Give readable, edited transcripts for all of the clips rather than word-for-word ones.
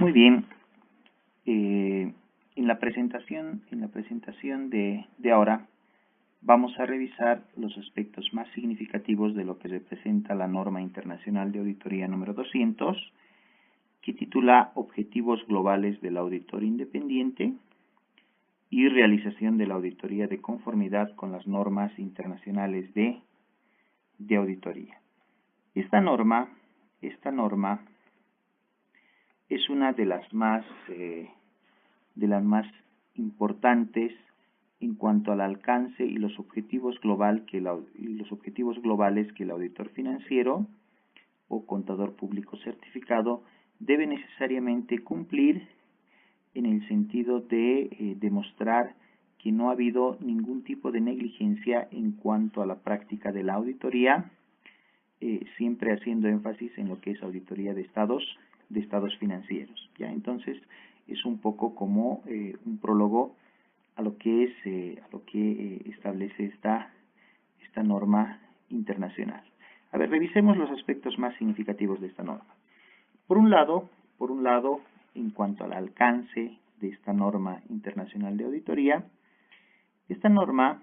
Muy bien. En la presentación de ahora vamos a revisar los aspectos más significativos de lo que representa la norma internacional de auditoría número 200, que titula Objetivos globales del auditor independiente y realización de la auditoría de conformidad con las normas internacionales de auditoría. Esta norma es una de las más importantes en cuanto al alcance y los objetivos globales que el auditor financiero o contador público certificado debe necesariamente cumplir, en el sentido de demostrar que no ha habido ningún tipo de negligencia en cuanto a la práctica de la auditoría, siempre haciendo énfasis en lo que es auditoría de estados financieros. ¿Ya? Entonces, es un poco como un prólogo a lo que establece esta norma internacional. A ver, revisemos los aspectos más significativos de esta norma. Por un lado, en cuanto al alcance de esta norma internacional de auditoría, esta norma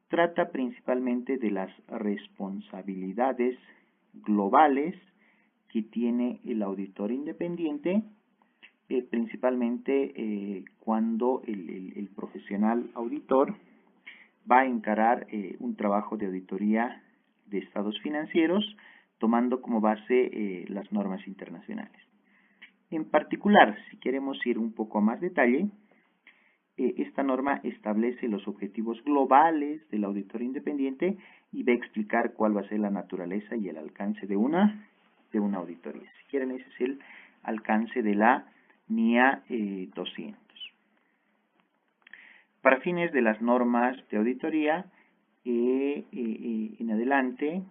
trata principalmente de las responsabilidades globales que tiene el auditor independiente, principalmente cuando el profesional auditor va a encarar un trabajo de auditoría de estados financieros, tomando como base las normas internacionales. En particular, si queremos ir un poco a más detalle, esta norma establece los objetivos globales del auditor independiente y va a explicar cuál va a ser la naturaleza y el alcance de una auditoría. Si quieren, ese es el alcance de la NIA 200. Para fines de las normas de auditoría, en adelante,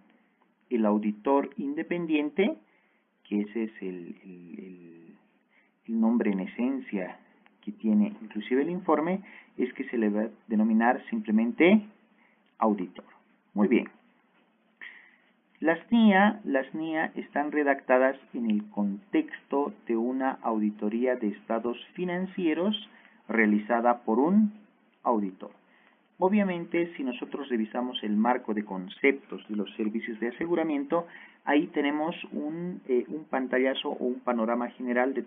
el auditor independiente, que ese es el nombre en esencia que tiene inclusive el informe, es que se le va a denominar simplemente auditor. Muy bien. Las NIA están redactadas en el contexto de una auditoría de estados financieros realizada por un auditor. Obviamente, si nosotros revisamos el marco de conceptos de los servicios de aseguramiento, ahí tenemos un pantallazo o un panorama general de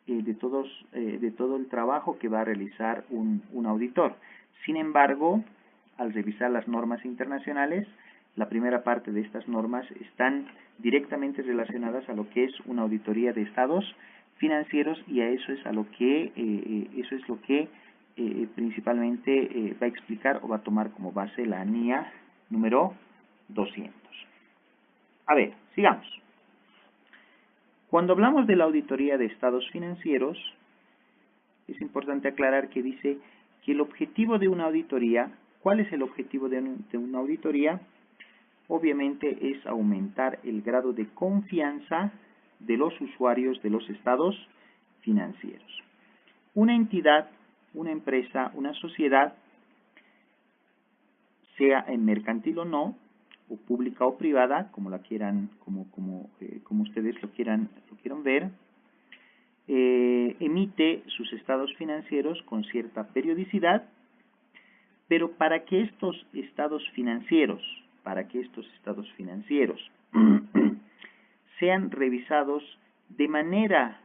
de todo el trabajo que va a realizar un auditor. Sin embargo, al revisar las normas internacionales, la primera parte de estas normas están directamente relacionadas a lo que es una auditoría de estados financieros, y a eso es lo que principalmente va a explicar o va a tomar como base la NIA número 200. A ver, sigamos. Cuando hablamos de la auditoría de estados financieros, es importante aclarar que dice que el objetivo de una auditoría, ¿cuál es el objetivo de una auditoría? Obviamente es aumentar el grado de confianza de los usuarios de los estados financieros. Una entidad, una empresa, una sociedad, sea en mercantil o no, o pública o privada, como la quieran, como ustedes lo quieran ver, emite sus estados financieros con cierta periodicidad, pero para que estos estados financieros sean revisados de manera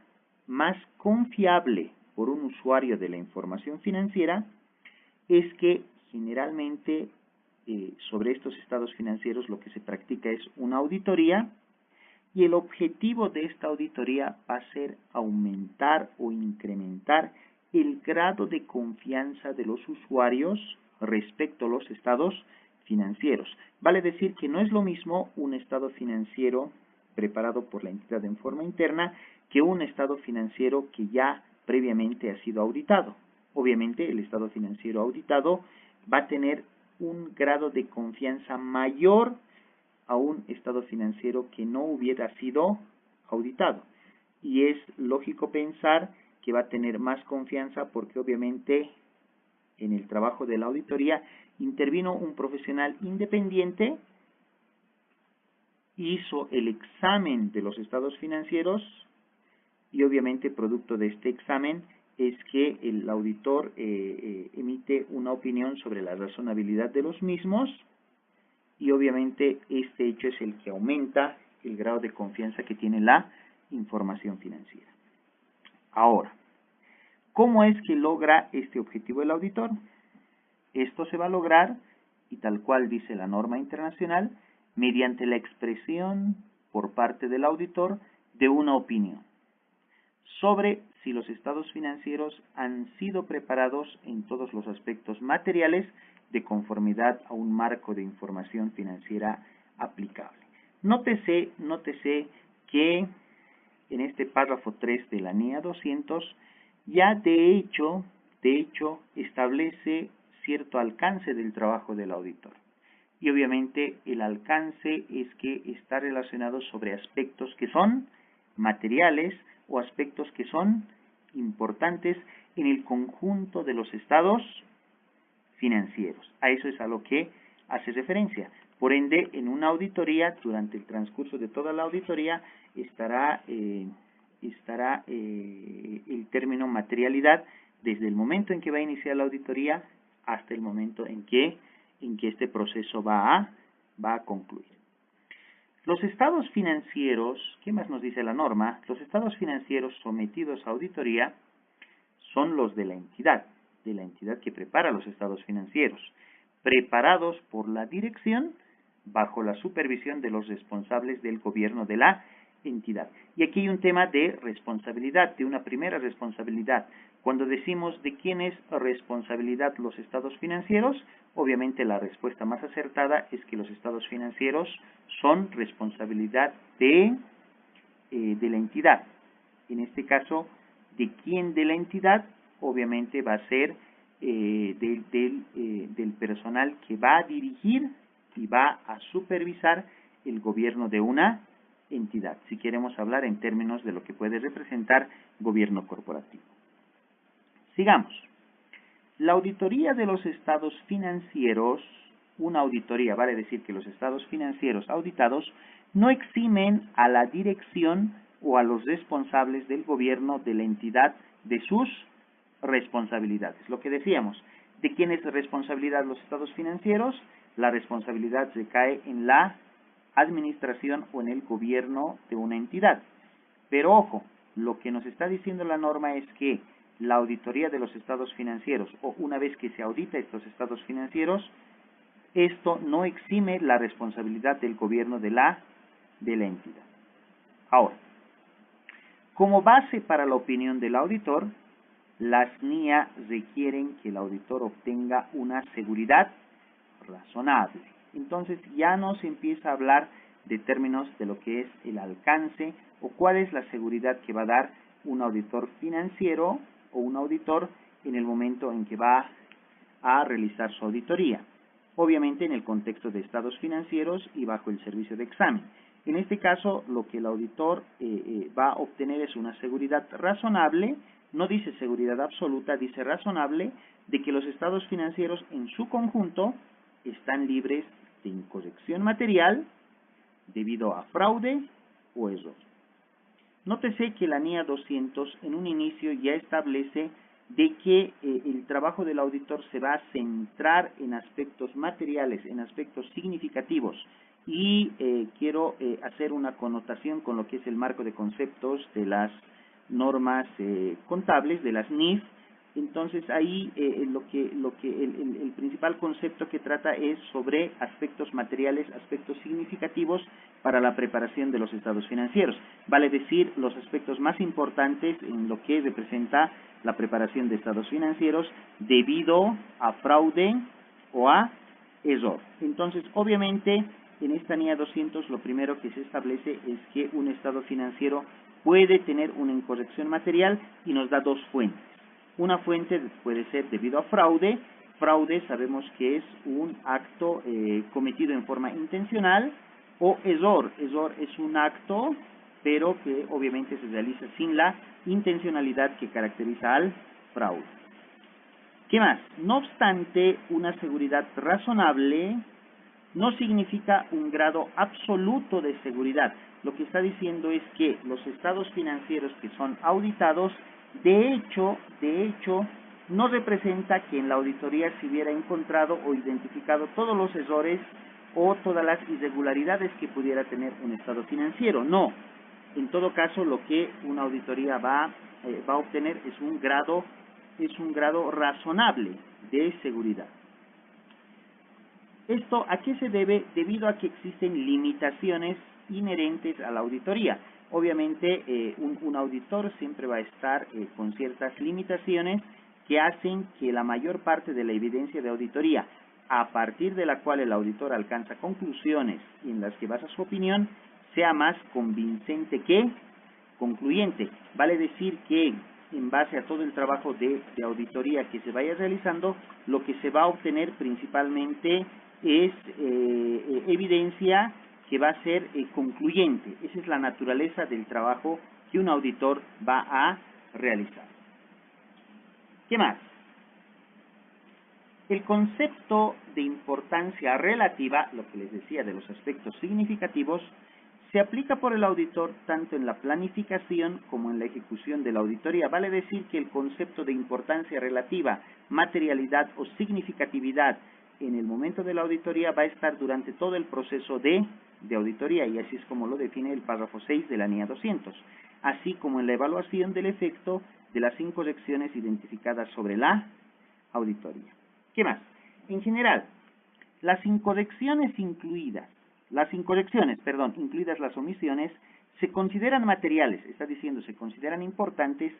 más confiable por un usuario de la información financiera, es que generalmente sobre estos estados financieros lo que se practica es una auditoría, y el objetivo de esta auditoría va a ser aumentar o incrementar el grado de confianza de los usuarios respecto a los estados financieros. Vale decir que no es lo mismo un estado financiero preparado por la entidad en forma interna que un estado financiero que ya previamente ha sido auditado. Obviamente, el estado financiero auditado va a tener un grado de confianza mayor a un estado financiero que no hubiera sido auditado. Y es lógico pensar que va a tener más confianza porque obviamente en el trabajo de la auditoría intervino un profesional independiente, hizo el examen de los estados financieros y obviamente producto de este examen es que el auditor emite una opinión sobre la razonabilidad de los mismos y obviamente este hecho es el que aumenta el grado de confianza que tiene la información financiera. Ahora, ¿cómo es que logra este objetivo el auditor? Esto se va a lograr, y tal cual dice la norma internacional, mediante la expresión por parte del auditor de una opinión sobre si los estados financieros han sido preparados en todos los aspectos materiales de conformidad a un marco de información financiera aplicable. Nótese que en este párrafo 3 de la NIA 200 ya de hecho establece cierto alcance del trabajo del auditor. Y obviamente el alcance es que está relacionado sobre aspectos que son materiales o aspectos que son importantes en el conjunto de los estados financieros. A eso es a lo que hace referencia. Por ende, en una auditoría, durante el transcurso de toda la auditoría, estará el término materialidad desde el momento en que va a iniciar la auditoría hasta el momento en que este proceso va a concluir. Los estados financieros, ¿qué más nos dice la norma? Los estados financieros sometidos a auditoría son los de la entidad que prepara los estados financieros, preparados por la dirección bajo la supervisión de los responsables del gobierno de la entidad. Y aquí hay un tema de responsabilidad, de una primera responsabilidad. Cuando decimos de quién es responsabilidad los estados financieros, obviamente la respuesta más acertada es que los estados financieros son responsabilidad de la entidad. En este caso, ¿de quién de la entidad? Obviamente va a ser del personal que va a dirigir y va a supervisar el gobierno de una entidad, si queremos hablar en términos de lo que puede representar gobierno corporativo. Sigamos. La auditoría de los estados financieros, una auditoría vale decir que los estados financieros auditados no eximen a la dirección o a los responsables del gobierno de la entidad de sus responsabilidades. Lo que decíamos, ¿de quién es responsabilidad los estados financieros? La responsabilidad recae en la administración o en el gobierno de una entidad. Pero ojo, lo que nos está diciendo la norma es que la auditoría de los estados financieros, o una vez que se audita estos estados financieros, esto no exime la responsabilidad del gobierno de la entidad. Ahora, como base para la opinión del auditor, las NIA requieren que el auditor obtenga una seguridad razonable. Entonces ya no se empieza a hablar de términos de lo que es el alcance o cuál es la seguridad que va a dar un auditor financiero o un auditor en el momento en que va a realizar su auditoría. Obviamente en el contexto de estados financieros y bajo el servicio de examen. En este caso, lo que el auditor va a obtener es una seguridad razonable, no dice seguridad absoluta, dice razonable, de que los estados financieros en su conjunto están libres de incorrección material debido a fraude o error. Nótese que la NIA 200 en un inicio ya establece de que el trabajo del auditor se va a centrar en aspectos materiales, en aspectos significativos. Y quiero hacer una connotación con lo que es el marco de conceptos de las normas contables, de las NIF. Entonces ahí el principal concepto que trata es sobre aspectos materiales, aspectos significativos para la preparación de los estados financieros. Vale decir, los aspectos más importantes en lo que representa la preparación de estados financieros debido a fraude o a error. Entonces, obviamente, en esta NIA 200 lo primero que se establece es que un estado financiero puede tener una incorrección material y nos da dos fuentes. Una fuente puede ser debido a fraude. Fraude sabemos que es un acto cometido en forma intencional, o error. Error es un acto, pero que obviamente se realiza sin la intencionalidad que caracteriza al fraude. ¿Qué más? No obstante, una seguridad razonable no significa un grado absoluto de seguridad. lo que está diciendo es que los estados financieros que son auditados, de hecho, no representa que en la auditoría se hubiera encontrado o identificado todos los errores o todas las irregularidades que pudiera tener un estado financiero. No. En todo caso, lo que una auditoría va a obtener es un grado razonable de seguridad. ¿Esto a qué se debe? Debido a que existen limitaciones inherentes a la auditoría. Obviamente, un auditor siempre va a estar con ciertas limitaciones que hacen que la mayor parte de la evidencia de auditoría, a partir de la cual el auditor alcanza conclusiones en las que basa su opinión, sea más convincente que concluyente. Vale decir que en base a todo el trabajo de auditoría que se vaya realizando, lo que se va a obtener principalmente es evidencia que va a ser concluyente. Esa es la naturaleza del trabajo que un auditor va a realizar. ¿Qué más? El concepto de importancia relativa, lo que les decía de los aspectos significativos, se aplica por el auditor tanto en la planificación como en la ejecución de la auditoría. Vale decir que el concepto de importancia relativa, materialidad o significatividad en el momento de la auditoría va a estar durante todo el proceso de auditoría, y así es como lo define el párrafo 6 de la NIA 200, así como en la evaluación del efecto de las incorrecciones identificadas sobre la auditoría. ¿Qué más? En general, las incorrecciones, incluidas las omisiones, se consideran materiales, está diciendo, se consideran importantes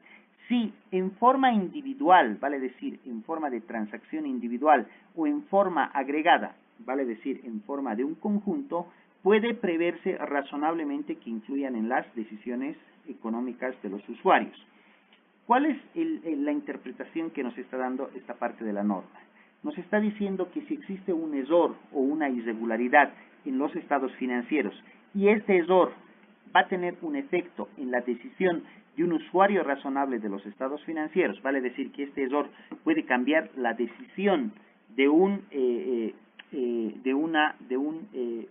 si en forma individual, vale decir, en forma de transacción individual, o en forma agregada, vale decir, en forma de un conjunto, puede preverse razonablemente que influyan en las decisiones económicas de los usuarios. ¿Cuál es la interpretación que nos está dando esta parte de la norma? Nos está diciendo que si existe un error o una irregularidad en los estados financieros y este error va a tener un efecto en la decisión de un usuario razonable de los estados financieros, vale decir que este error puede cambiar la decisión de un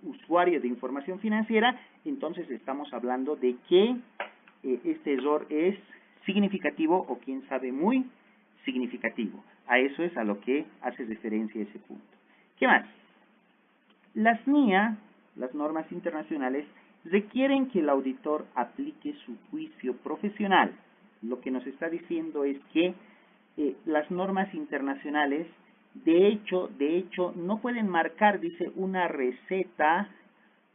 usuario de información financiera, entonces estamos hablando de que este error es significativo o quién sabe muy significativo. A eso es a lo que hace referencia ese punto. ¿Qué más? Las NIA, las normas internacionales, requieren que el auditor aplique su juicio profesional. Lo que nos está diciendo es que las normas internacionales, de hecho, no pueden marcar, dice, una receta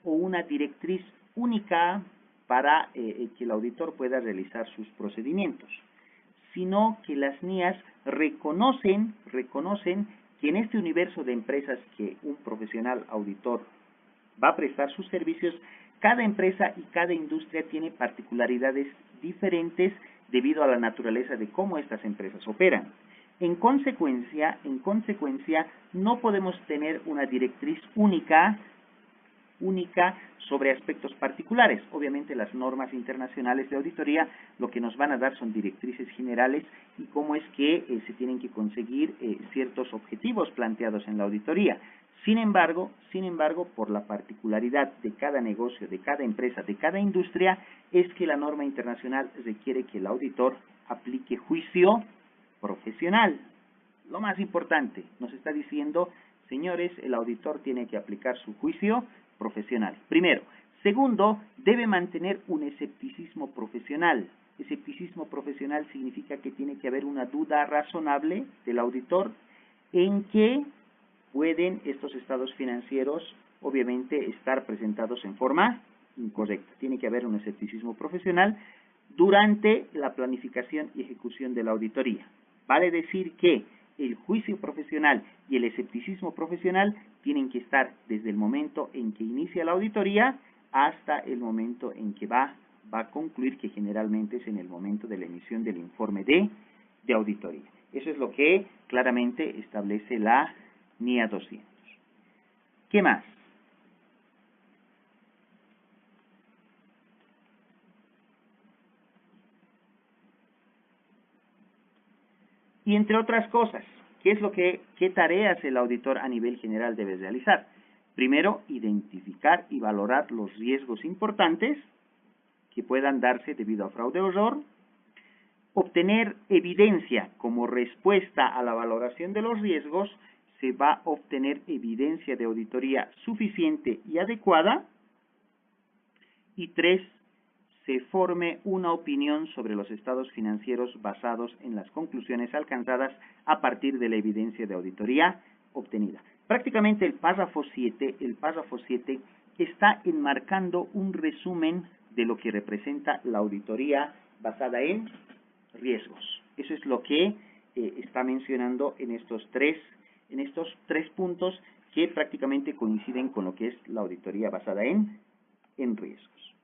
o una directriz única para que el auditor pueda realizar sus procedimientos, sino que las NIAs reconocen que en este universo de empresas que un profesional auditor va a prestar sus servicios, cada empresa y cada industria tiene particularidades diferentes debido a la naturaleza de cómo estas empresas operan. En consecuencia, no podemos tener una directriz única sobre aspectos particulares. Obviamente las normas internacionales de auditoría lo que nos van a dar son directrices generales y cómo es que se tienen que conseguir ciertos objetivos planteados en la auditoría. Sin embargo, por la particularidad de cada negocio, de cada empresa, de cada industria, es que la norma internacional requiere que el auditor aplique juicio profesional. Lo más importante, nos está diciendo, señores, el auditor tiene que aplicar su juicio profesional. Primero. Segundo, debe mantener un escepticismo profesional. Escepticismo profesional significa que tiene que haber una duda razonable del auditor en que pueden estos estados financieros, obviamente, estar presentados en forma incorrecta. Tiene que haber un escepticismo profesional durante la planificación y ejecución de la auditoría. Vale decir que el juicio profesional y el escepticismo profesional tienen que estar desde el momento en que inicia la auditoría hasta el momento en que va a concluir, que generalmente es en el momento de la emisión del informe de auditoría. Eso es lo que claramente establece la NIA 200. ¿Qué más? Y entre otras cosas, ¿qué tareas el auditor a nivel general debe realizar? Primero, identificar y valorar los riesgos importantes que puedan darse debido a fraude o error, obtener evidencia como respuesta a la valoración de los riesgos. Se va a obtener evidencia de auditoría suficiente y adecuada. Y 3, se forme una opinión sobre los estados financieros basados en las conclusiones alcanzadas a partir de la evidencia de auditoría obtenida. Prácticamente el párrafo 7 está enmarcando un resumen de lo que representa la auditoría basada en riesgos. Eso es lo que está mencionando en estos tres puntos que prácticamente coinciden con lo que es la auditoría basada en riesgos.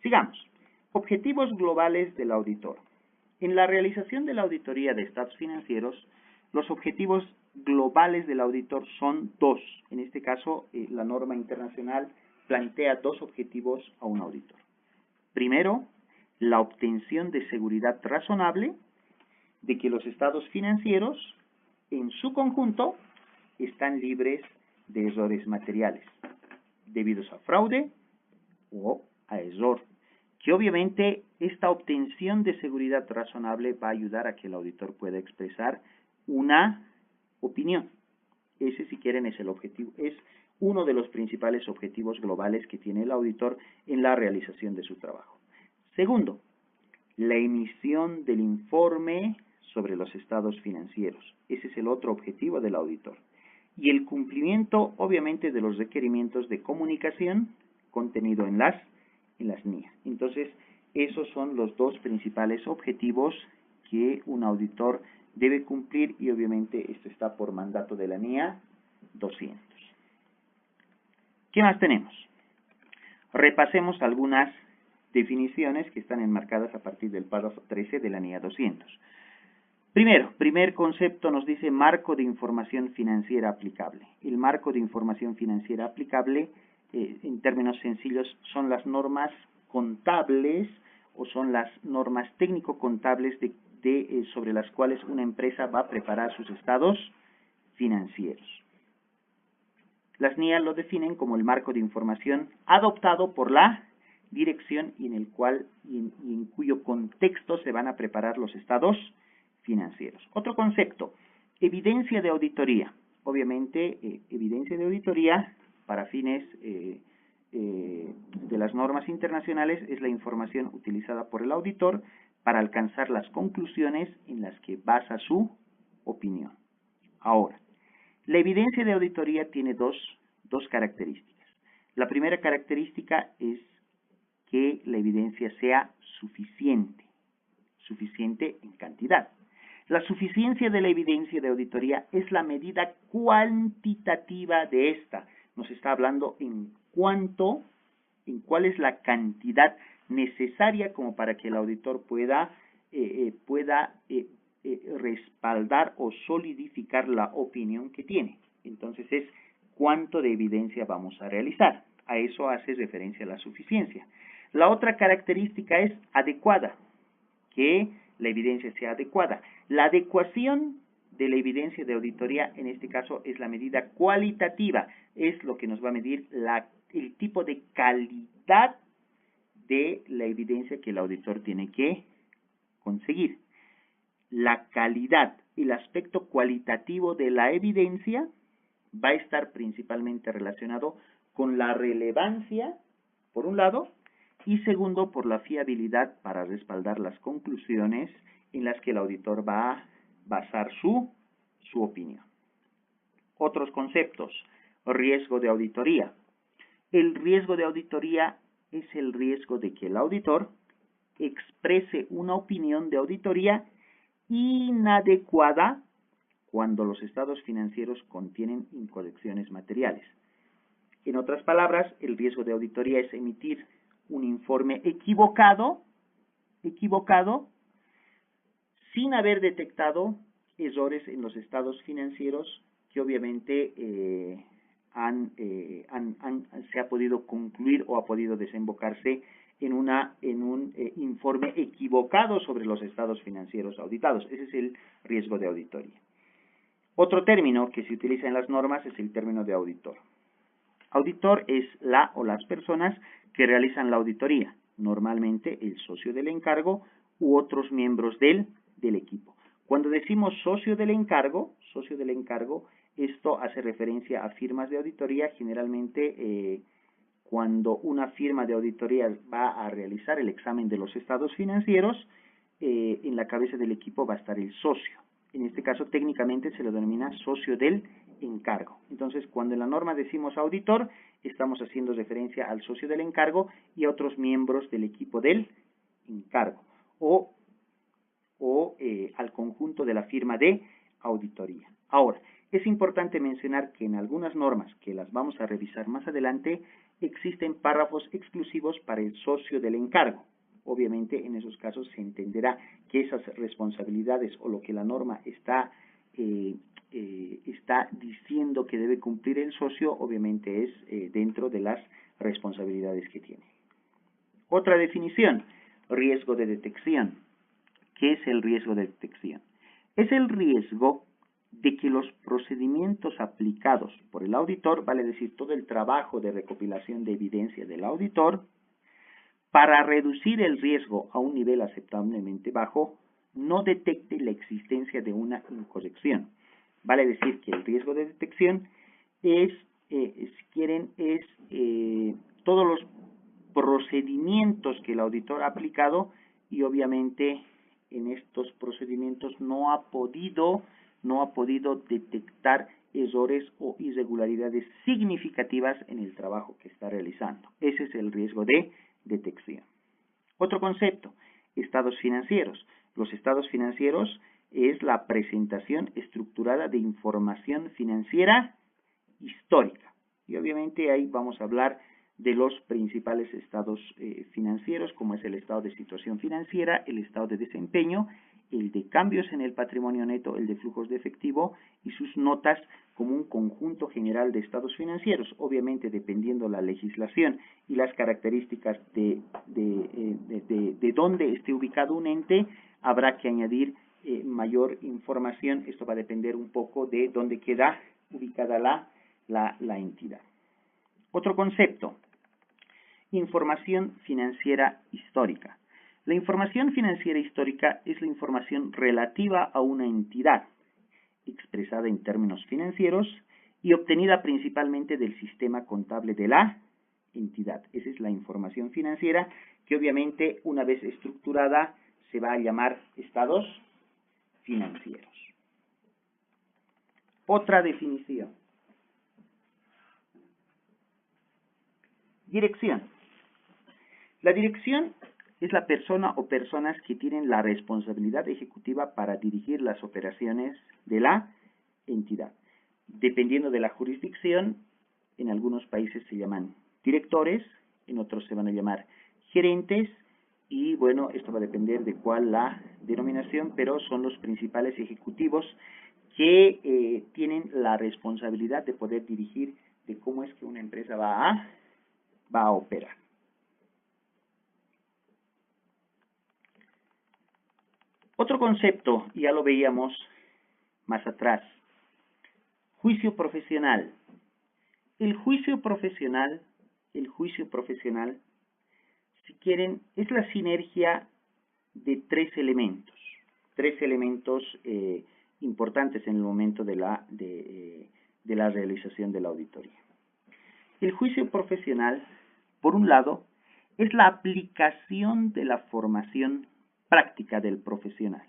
Sigamos. Objetivos globales del auditor. En la realización de la auditoría de estados financieros, los objetivos globales del auditor son 2. En este caso, la norma internacional plantea 2 objetivos a un auditor. Primero, la obtención de seguridad razonable de que los estados financieros, en su conjunto, están libres de errores materiales, debidos a fraude o a error, que obviamente esta obtención de seguridad razonable va a ayudar a que el auditor pueda expresar una opinión. Ese, si quieren, es el objetivo, es uno de los principales objetivos globales que tiene el auditor en la realización de su trabajo. Segundo, la emisión del informe sobre los estados financieros. Ese es el otro objetivo del auditor. Y el cumplimiento, obviamente, de los requerimientos de comunicación contenido en las NIA. Entonces, esos son los 2 principales objetivos que un auditor debe cumplir y obviamente esto está por mandato de la NIA 200. ¿Qué más tenemos? Repasemos algunas definiciones que están enmarcadas a partir del párrafo 13 de la NIA 200. Primero, primer concepto nos dice marco de información financiera aplicable. El marco de información financiera aplicable, en términos sencillos, son las normas contables o son las normas técnico-contables sobre las cuales una empresa va a preparar sus estados financieros. Las NIA lo definen como el marco de información adoptado por la dirección y en cuyo contexto se van a preparar los estados financieros. Otro concepto, evidencia de auditoría. Obviamente, evidencia de auditoría para fines de las normas internacionales es la información utilizada por el auditor para alcanzar las conclusiones en las que basa su opinión. Ahora, la evidencia de auditoría tiene dos características. La primera característica es que la evidencia sea suficiente en cantidad. La suficiencia de la evidencia de auditoría es la medida cuantitativa de esta. Nos está hablando en cuál es la cantidad necesaria como para que el auditor pueda respaldar o solidificar la opinión que tiene. Entonces es cuánto de evidencia vamos a realizar. A eso hace referencia la suficiencia. La otra característica es adecuada, que la evidencia sea adecuada. La adecuación de la evidencia de auditoría, en este caso, es la medida cualitativa. Es lo que nos va a medir el tipo de calidad de la evidencia que el auditor tiene que conseguir. La calidad, el aspecto cualitativo de la evidencia va a estar principalmente relacionado con la relevancia, por un lado, y segundo, por la fiabilidad para respaldar las conclusiones en las que el auditor va a basar su opinión. Otros conceptos. Riesgo de auditoría. El riesgo de auditoría es el riesgo de que el auditor exprese una opinión de auditoría inadecuada cuando los estados financieros contienen incorrecciones materiales. En otras palabras, el riesgo de auditoría es emitir un informe equivocado, sin haber detectado errores en los estados financieros que obviamente se ha podido concluir o ha podido desembocarse en un informe equivocado sobre los estados financieros auditados. Ese es el riesgo de auditoría. Otro término que se utiliza en las normas es el término de auditor. Auditor es la o las personas que realizan la auditoría, normalmente el socio del encargo u otros miembros del equipo. Cuando decimos socio del encargo, esto hace referencia a firmas de auditoría. Generalmente, cuando una firma de auditoría va a realizar el examen de los estados financieros, en la cabeza del equipo va a estar el socio. En este caso, técnicamente se lo denomina socio del encargo. Entonces, cuando en la norma decimos auditor, estamos haciendo referencia al socio del encargo y a otros miembros del equipo del encargo, o al conjunto de la firma de auditoría. Ahora, es importante mencionar que en algunas normas, que las vamos a revisar más adelante, existen párrafos exclusivos para el socio del encargo. Obviamente, en esos casos se entenderá que esas responsabilidades o lo que la norma está diciendo que debe cumplir el socio, obviamente es dentro de las responsabilidades que tiene. Otra definición, riesgo de detección. ¿Qué es el riesgo de detección? Es el riesgo de que los procedimientos aplicados por el auditor, vale decir, todo el trabajo de recopilación de evidencia del auditor, para reducir el riesgo a un nivel aceptablemente bajo, no detecte la existencia de una incorrección. Vale decir que el riesgo de detección es, si quieren, todos los procedimientos que el auditor ha aplicado y obviamente en estos procedimientos no ha podido detectar errores o irregularidades significativas en el trabajo que está realizando. Ese es el riesgo de detección. Otro concepto, estados financieros. Los estados financieros es la presentación estructurada de información financiera histórica. Y obviamente ahí vamos a hablar de los principales estados financieros, como es el estado de situación financiera, el estado de desempeño, el de cambios en el patrimonio neto, el de flujos de efectivo y sus notas como un conjunto general de estados financieros. Obviamente, dependiendo la legislación y las características de dónde esté ubicado un ente, habrá que añadir mayor información. Esto va a depender un poco de dónde queda ubicada la entidad. Otro concepto, información financiera histórica. La información financiera histórica es la información relativa a una entidad, expresada en términos financieros y obtenida principalmente del sistema contable de la entidad. Esa es la información financiera que obviamente una vez estructurada se va a llamar estados financieros. Otra definición. Dirección. La dirección es la persona o personas que tienen la responsabilidad ejecutiva para dirigir las operaciones de la entidad. Dependiendo de la jurisdicción, en algunos países se llaman directores, en otros se van a llamar gerentes, y bueno, esto va a depender de cuál la denominación, pero son los principales ejecutivos que tienen la responsabilidad de poder dirigir de cómo es que una empresa va a operar. Otro concepto, ya lo veíamos más atrás, juicio profesional. El juicio profesional, si quieren, es la sinergia de tres elementos importantes en el momento de la realización de la auditoría. El juicio profesional, por un lado, es la aplicación de la formación práctica del profesional.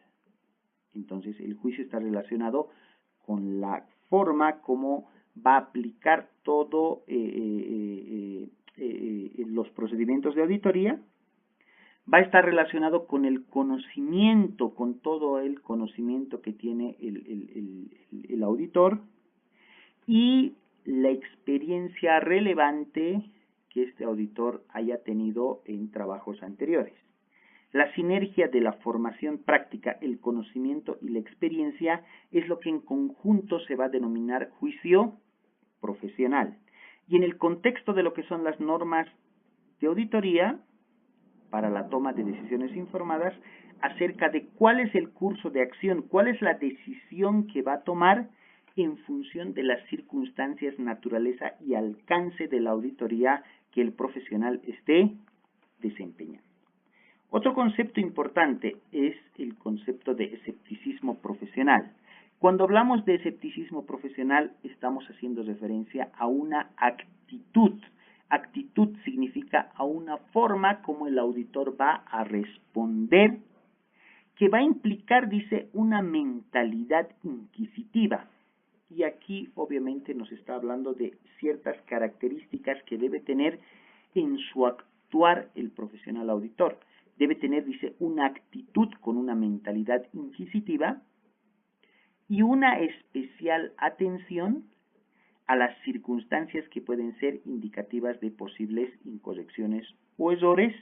Entonces, el juicio está relacionado con la forma como va a aplicar todo los procedimientos de auditoría. Va a estar relacionado con el conocimiento, con todo el conocimiento que tiene el auditor y la experiencia relevante que este auditor haya tenido en trabajos anteriores. La sinergia de la formación práctica, el conocimiento y la experiencia es lo que en conjunto se va a denominar juicio profesional. Y en el contexto de lo que son las normas de auditoría, para la toma de decisiones informadas, acerca de cuál es el curso de acción, cuál es la decisión que va a tomar en función de las circunstancias, naturaleza y alcance de la auditoría que el profesional esté desempeñando. Otro concepto importante es el concepto de escepticismo profesional. Cuando hablamos de escepticismo profesional, estamos haciendo referencia a una actitud. Actitud significa a una forma como el auditor va a responder, que va a implicar, dice, una mentalidad inquisitiva. Y aquí obviamente nos está hablando de ciertas características que debe tener en su actuar el profesional auditor. Debe tener, dice, una actitud con una mentalidad inquisitiva y una especial atención a las circunstancias que pueden ser indicativas de posibles incorrecciones o errores,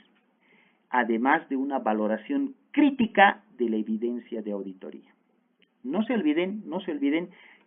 además de una valoración crítica de la evidencia de auditoría. No se olviden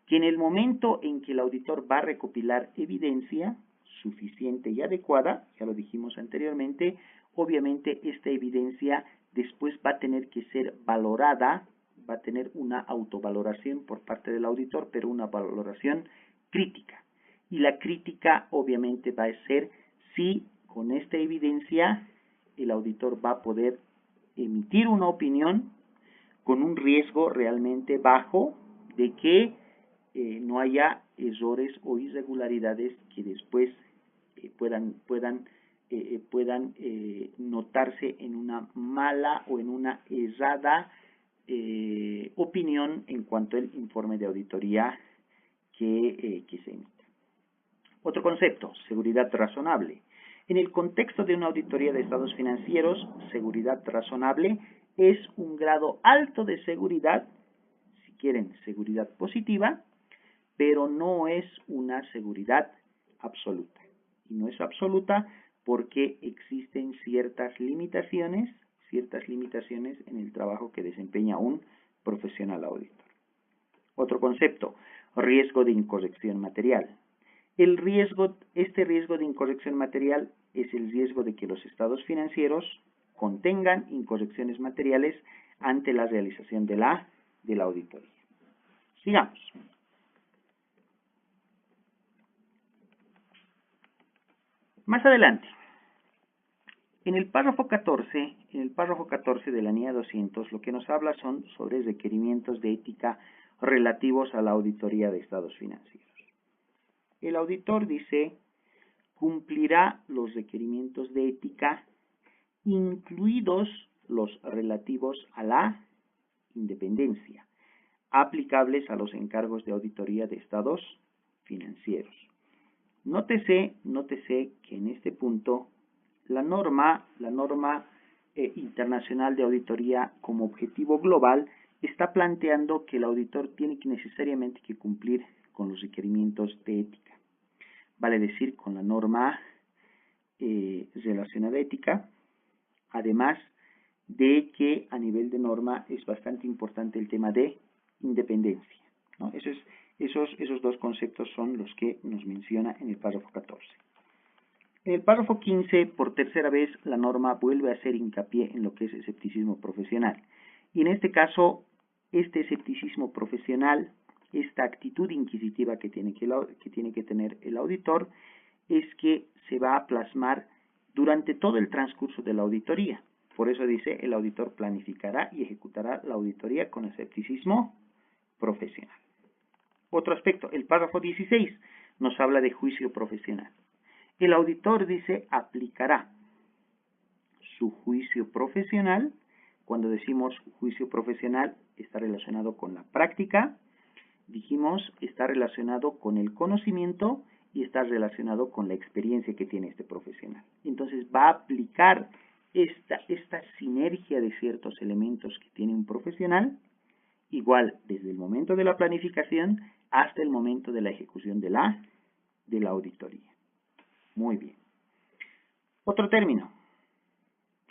que en el momento en que el auditor va a recopilar evidencia suficiente y adecuada, ya lo dijimos anteriormente, obviamente esta evidencia después va a tener que ser valorada, va a tener una autovaloración por parte del auditor, pero una valoración crítica. Y la crítica obviamente va a ser si con esta evidencia el auditor va a poder emitir una opinión con un riesgo realmente bajo de que no haya errores o irregularidades que después puedan notarse en una mala o en una errada opinión en cuanto al informe de auditoría que se emite. Otro concepto, seguridad razonable. En el contexto de una auditoría de estados financieros, seguridad razonable es un grado alto de seguridad, si quieren, seguridad positiva, pero no es una seguridad absoluta. Y no es absoluta porque existen ciertas limitaciones en el trabajo que desempeña un profesional auditor. Otro concepto, riesgo de incorrección material. Este riesgo de incorrección material es el riesgo de que los estados financieros contengan incorrecciones materiales ante la realización de la auditoría. Sigamos. Más adelante, en el párrafo 14 de la NIA 200, lo que nos habla son sobre requerimientos de ética relativos a la auditoría de estados financieros. El auditor dice, cumplirá los requerimientos de ética, incluidos los relativos a la independencia, aplicables a los encargos de auditoría de estados financieros. Nótese que en este punto la norma internacional de auditoría como objetivo global está planteando que el auditor tiene que necesariamente que cumplir con los requerimientos de ética. Vale decir, con la norma relacionada a ética, además de que a nivel de norma es bastante importante el tema de independencia, ¿no? Esos dos conceptos son los que nos menciona en el párrafo 14. En el párrafo 15, por tercera vez, la norma vuelve a hacer hincapié en lo que es escepticismo profesional. Y en este caso, este escepticismo profesional, esta actitud inquisitiva que tiene que tener el auditor, es que se va a plasmar durante todo el transcurso de la auditoría. Por eso dice, el auditor planificará y ejecutará la auditoría con escepticismo profesional. Otro aspecto, el párrafo 16 nos habla de juicio profesional. El auditor dice, aplicará su juicio profesional. Cuando decimos juicio profesional, está relacionado con la práctica. Dijimos, está relacionado con el conocimiento y está relacionado con la experiencia que tiene este profesional. Entonces, va a aplicar esta sinergia de ciertos elementos que tiene un profesional, igual desde el momento de la planificación hasta el momento de la ejecución de la auditoría. Muy bien. Otro término.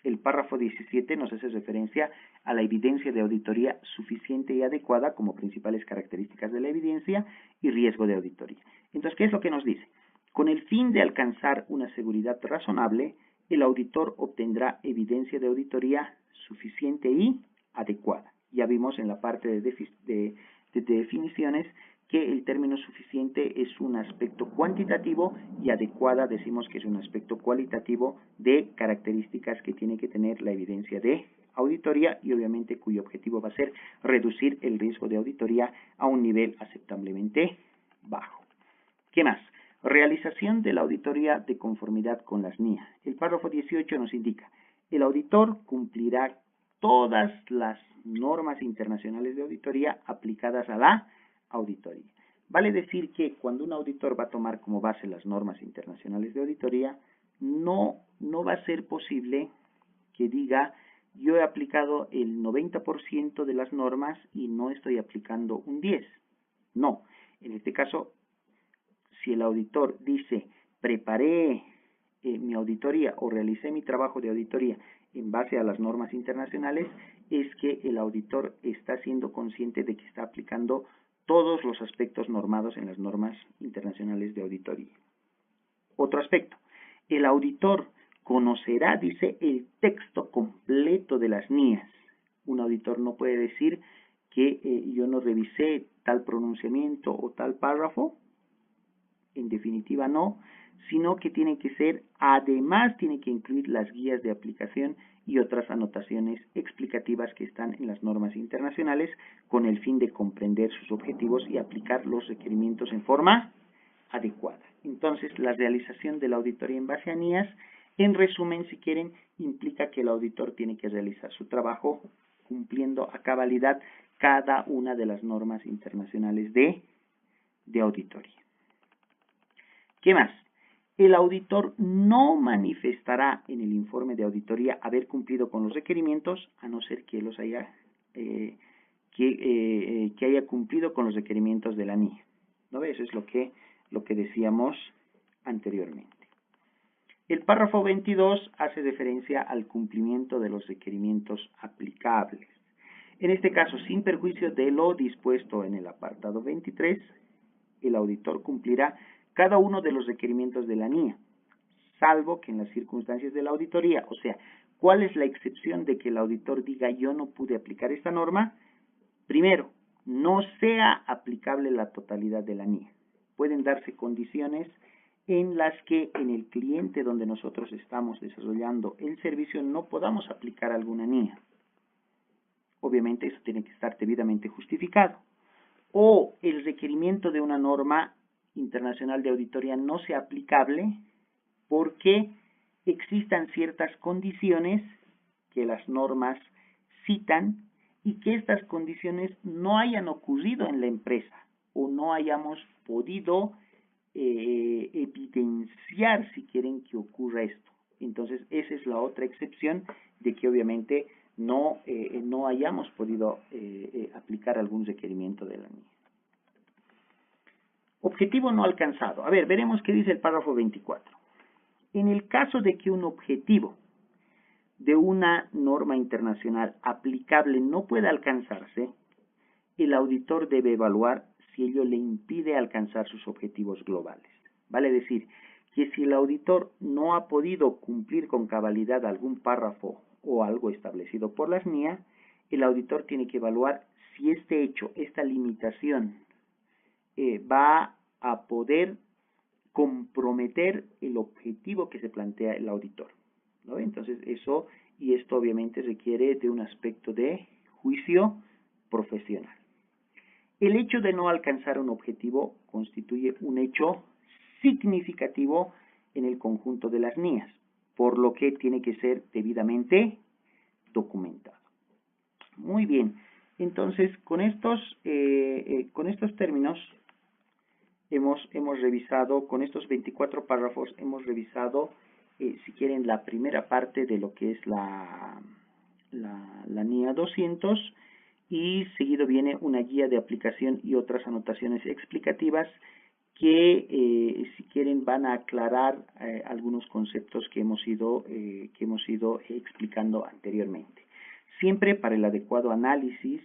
El párrafo 17 nos hace referencia a la evidencia de auditoría suficiente y adecuada como principales características de la evidencia y riesgo de auditoría. Entonces, ¿qué es lo que nos dice? Con el fin de alcanzar una seguridad razonable, el auditor obtendrá evidencia de auditoría suficiente y adecuada. Ya vimos en la parte de definiciones que el término suficiente es un aspecto cuantitativo y adecuada decimos que es un aspecto cualitativo de características que tiene que tener la evidencia de auditoría y obviamente cuyo objetivo va a ser reducir el riesgo de auditoría a un nivel aceptablemente bajo. ¿Qué más? Realización de la auditoría de conformidad con las NIA. El párrafo 18 nos indica, el auditor cumplirá todas las normas internacionales de auditoría aplicadas a la auditoría. Vale decir que cuando un auditor va a tomar como base las normas internacionales de auditoría, no va a ser posible que diga yo he aplicado el 90% de las normas y no estoy aplicando un 10%. No, en este caso, si el auditor dice preparé mi auditoría o realicé mi trabajo de auditoría en base a las normas internacionales, es que el auditor está siendo consciente de que está aplicando todos los aspectos normados en las normas internacionales de auditoría. Otro aspecto, el auditor conocerá, dice, el texto completo de las NIAs. Un auditor no puede decir que yo no revisé tal pronunciamiento o tal párrafo, en definitiva no, sino que tiene que ser, además tiene que incluir las guías de aplicación y otras anotaciones explicativas que están en las normas internacionales con el fin de comprender sus objetivos y aplicar los requerimientos en forma adecuada. Entonces, la realización de la auditoría en base a NIAs, en resumen, si quieren, implica que el auditor tiene que realizar su trabajo cumpliendo a cabalidad cada una de las normas internacionales de auditoría. ¿Qué más? El auditor no manifestará en el informe de auditoría haber cumplido con los requerimientos, a no ser que los haya que haya cumplido con los requerimientos de la NIA. ¿No? Eso es lo que decíamos anteriormente. El párrafo 22 hace referencia al cumplimiento de los requerimientos aplicables. En este caso, sin perjuicio de lo dispuesto en el apartado 23, el auditor cumplirá cada uno de los requerimientos de la NIA, salvo que en las circunstancias de la auditoría, o sea, ¿cuál es la excepción de que el auditor diga yo no pude aplicar esta norma? Primero, no sea aplicable la totalidad de la NIA. Pueden darse condiciones en las que en el cliente donde nosotros estamos desarrollando el servicio no podamos aplicar alguna NIA. Obviamente eso tiene que estar debidamente justificado. O el requerimiento de una norma internacional de auditoría no sea aplicable porque existan ciertas condiciones que las normas citan y que estas condiciones no hayan ocurrido en la empresa o no hayamos podido evidenciar, si quieren, que ocurra esto. Entonces, esa es la otra excepción de que obviamente no hayamos podido aplicar algún requerimiento de la NIA. Objetivo no alcanzado. A ver, veremos qué dice el párrafo 24. En el caso de que un objetivo de una norma internacional aplicable no pueda alcanzarse, el auditor debe evaluar si ello le impide alcanzar sus objetivos globales. Vale decir que si el auditor no ha podido cumplir con cabalidad algún párrafo o algo establecido por las NIA, el auditor tiene que evaluar si este hecho, esta limitación, va a poder comprometer el objetivo que se plantea el auditor, ¿no? Entonces esto obviamente requiere de un aspecto de juicio profesional. El hecho de no alcanzar un objetivo constituye un hecho significativo en el conjunto de las NIAs, por lo que tiene que ser debidamente documentado. Muy bien, entonces con estos términos hemos revisado, con estos 24 párrafos, hemos revisado, si quieren, la primera parte de lo que es la NIA 200 y seguido viene una guía de aplicación y otras anotaciones explicativas que, si quieren, van a aclarar algunos conceptos que hemos ido explicando anteriormente. Siempre para el adecuado análisis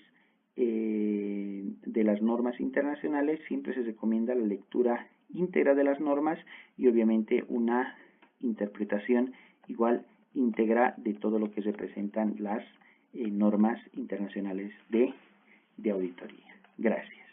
de las normas internacionales, siempre se recomienda la lectura íntegra de las normas y obviamente una interpretación igual íntegra de todo lo que representan las normas internacionales de auditoría. Gracias.